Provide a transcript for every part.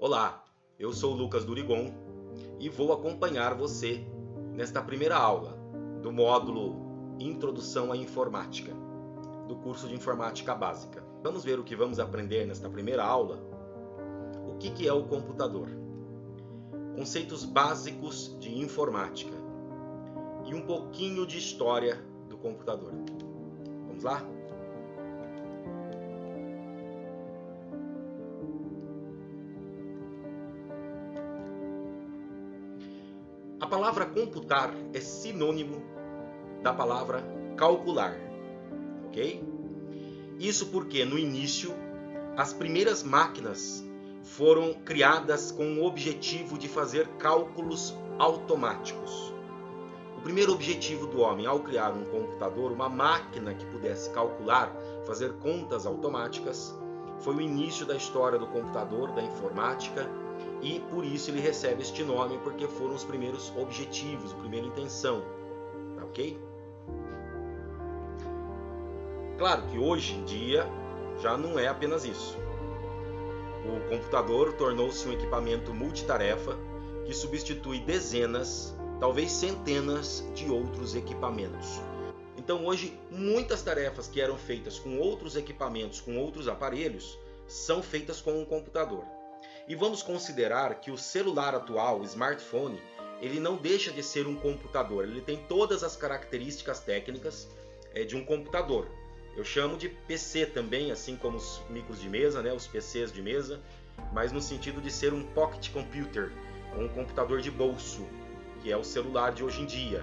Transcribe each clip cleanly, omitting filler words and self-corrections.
Olá, eu sou o Lucas Durigon e vou acompanhar você nesta primeira aula do módulo Introdução à Informática, do curso de Informática Básica. Vamos ver o que vamos aprender nesta primeira aula. O que é o computador? Conceitos básicos de informática e um pouquinho de história do computador. Vamos lá? A palavra computar é sinônimo da palavra calcular, ok? Isso porque no início as primeiras máquinas foram criadas com o objetivo de fazer cálculos automáticos. O primeiro objetivo do homem ao criar um computador, uma máquina que pudesse calcular, fazer contas automáticas, foi o início da história do computador, da informática, e por isso ele recebe este nome, porque foram os primeiros objetivos, a primeira intenção, tá ok? Claro que hoje em dia já não é apenas isso. O computador tornou-se um equipamento multitarefa que substitui dezenas, talvez centenas de outros equipamentos. Então hoje muitas tarefas que eram feitas com outros equipamentos, com outros aparelhos, são feitas com um computador. E vamos considerar que o celular atual, o smartphone, ele não deixa de ser um computador. Ele tem todas as características técnicas de um computador. Eu chamo de PC também, assim como os micros de mesa, né, os PCs de mesa, mas no sentido de ser um pocket computer, um computador de bolso, que é o celular de hoje em dia.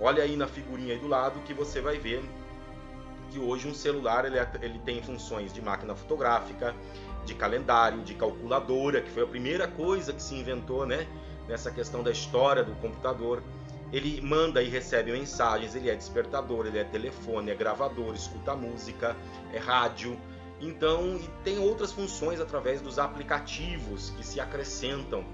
Olha aí na figurinha aí do lado que você vai ver que hoje um celular ele tem funções de máquina fotográfica, de calendário, de calculadora, que foi a primeira coisa que se inventou, né, nessa questão da história do computador. Ele manda e recebe mensagens, ele é despertador, ele é telefone, é gravador, escuta música, é rádio. Então, e tem outras funções através dos aplicativos que se acrescentam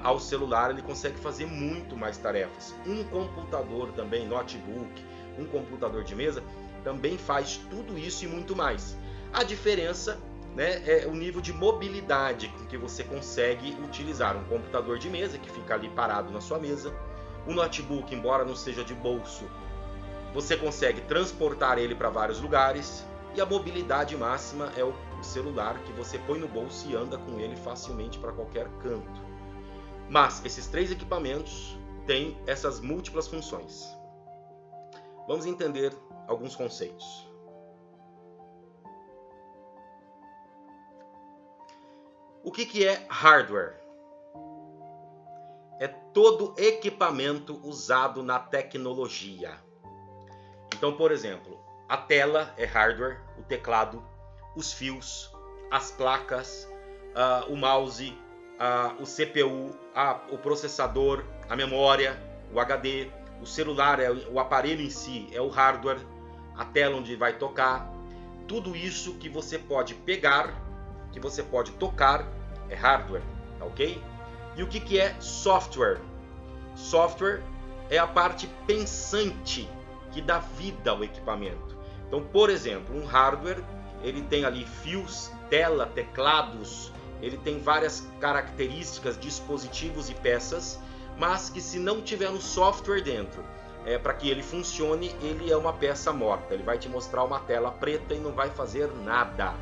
ao celular, ele consegue fazer muito mais tarefas. Um computador também, notebook, um computador de mesa, também faz tudo isso e muito mais. A diferença, né, é o nível de mobilidade com que você consegue utilizar um computador de mesa, que fica ali parado na sua mesa. O notebook, embora não seja de bolso, você consegue transportar ele para vários lugares. E a mobilidade máxima é o celular, que você põe no bolso e anda com ele facilmente para qualquer canto. Mas esses três equipamentos têm essas múltiplas funções. Vamos entender alguns conceitos. O que é hardware? É todo equipamento usado na tecnologia. Então, por exemplo, a tela é hardware, o teclado, os fios, as placas, o mouse, o CPU, o processador, a memória, o HD, o celular, o aparelho em si é o hardware, a tela onde vai tocar. Tudo isso que você pode pegar, que você pode tocar, é hardware, tá ok? E o que é software? Software é a parte pensante que dá vida ao equipamento. Então, por exemplo, um hardware, ele tem ali fios, tela, teclados, ele tem várias características, dispositivos e peças, mas que se não tiver um software dentro, para que ele funcione, ele é uma peça morta. Ele vai te mostrar uma tela preta e não vai fazer nada.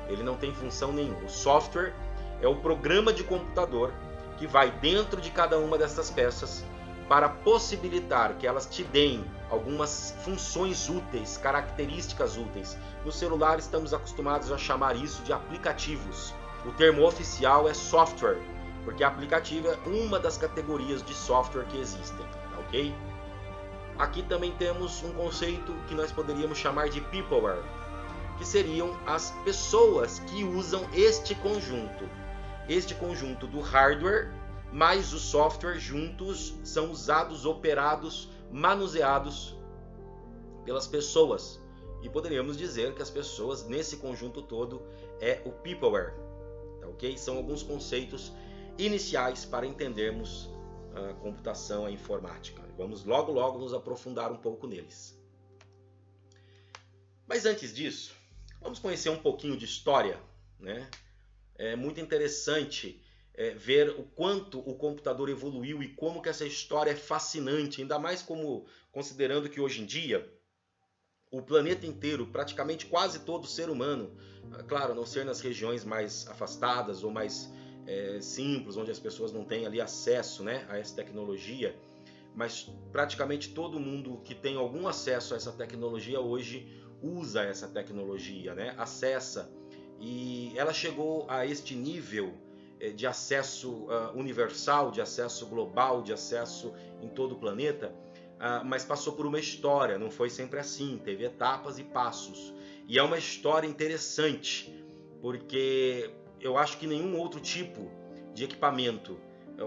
Ele não tem função nenhuma. O software é o programa de computador que vai dentro de cada uma dessas peças para possibilitar que elas te deem algumas funções úteis, características úteis. No celular estamos acostumados a chamar isso de aplicativos. O termo oficial é software, porque aplicativo é uma das categorias de software que existem, ok? Aqui também temos um conceito que nós poderíamos chamar de peopleware, que seriam as pessoas que usam este conjunto do hardware mais o software juntos são usados, operados, manuseados pelas pessoas. E poderíamos dizer que as pessoas nesse conjunto todo é o peopleware, tá ok? São alguns conceitos iniciais para entendermos a computação, a informática. Vamos logo nos aprofundar um pouco neles. Mas antes disso, vamos conhecer um pouquinho de história, né? É muito interessante ver o quanto o computador evoluiu e como que essa história é fascinante, ainda mais como considerando que hoje em dia o planeta inteiro, praticamente quase todo ser humano, claro, a não ser nas regiões mais afastadas ou mais simples, onde as pessoas não têm ali acesso, né, a essa tecnologia, mas praticamente todo mundo que tem algum acesso a essa tecnologia hoje usa essa tecnologia, né, acessa, e ela chegou a este nível de acesso universal, de acesso global, de acesso em todo o planeta, mas passou por uma história, não foi sempre assim, teve etapas e passos. E é uma história interessante, porque eu acho que nenhum outro tipo de equipamento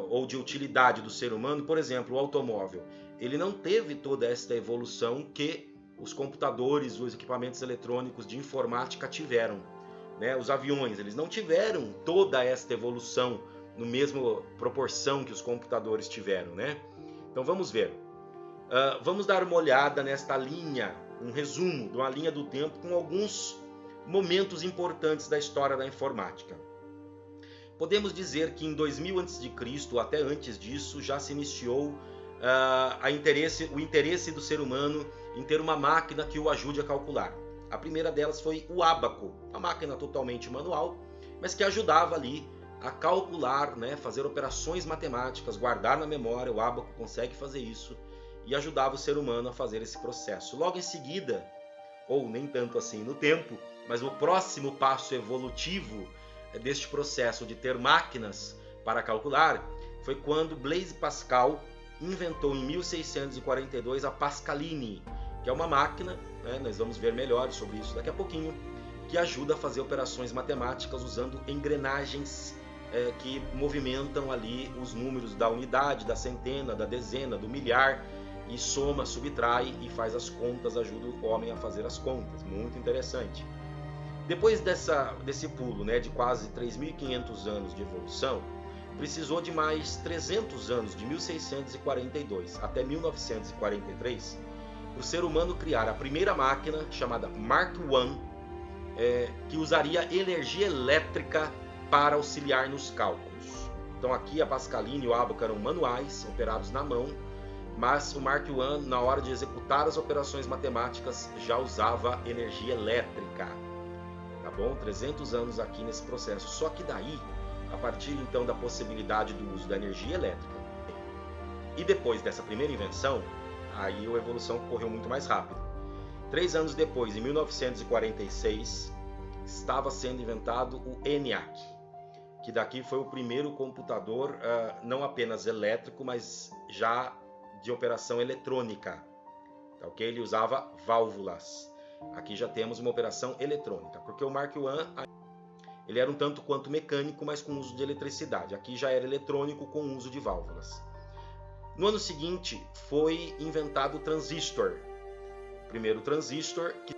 ou de utilidade do ser humano, por exemplo, o automóvel, ele não teve toda esta evolução que os computadores, os equipamentos eletrônicos de informática tiveram. Né? Os aviões, eles não tiveram toda esta evolução no mesmo proporção que os computadores tiveram. Né? Então vamos ver. Vamos dar uma olhada nesta linha, um resumo de uma linha do tempo com alguns momentos importantes da história da informática. Podemos dizer que em 2000 a.C., ou até antes disso, já se iniciou o interesse do ser humano em ter uma máquina que o ajude a calcular. A primeira delas foi o ábaco, uma máquina totalmente manual, mas que ajudava ali a calcular, né, fazer operações matemáticas, guardar na memória. O ábaco consegue fazer isso e ajudava o ser humano a fazer esse processo. Logo em seguida, ou nem tanto assim no tempo, mas o próximo passo evolutivo deste processo de ter máquinas para calcular foi quando Blaise Pascal inventou em 1642 a Pascaline, que é uma máquina, né, nós vamos ver melhor sobre isso daqui a pouquinho, que ajuda a fazer operações matemáticas usando engrenagens que movimentam ali os números da unidade, da centena, da dezena, do milhar, e soma, subtrai e faz as contas, ajuda o homem a fazer as contas. Muito interessante. Depois desse pulo, né, de quase 3.500 anos de evolução, precisou de mais 300 anos, de 1642 até 1943, para o ser humano criar a primeira máquina, chamada Mark I, que usaria energia elétrica para auxiliar nos cálculos. Então aqui a Pascaline e o ábaco eram manuais, operados na mão, mas o Mark I, na hora de executar as operações matemáticas, já usava energia elétrica. Tá bom? 300 anos aqui nesse processo. Só que daí, a partir então da possibilidade do uso da energia elétrica, e depois dessa primeira invenção, aí a evolução correu muito mais rápido. 3 anos depois, em 1946, estava sendo inventado o ENIAC, que daqui foi o primeiro computador não apenas elétrico, mas já de operação eletrônica, ok? Ele usava válvulas. Aqui já temos uma operação eletrônica, porque o Mark I ele era um tanto quanto mecânico, mas com uso de eletricidade. Aqui já era eletrônico com uso de válvulas. No ano seguinte foi inventado o transistor. Primeiro transistor, que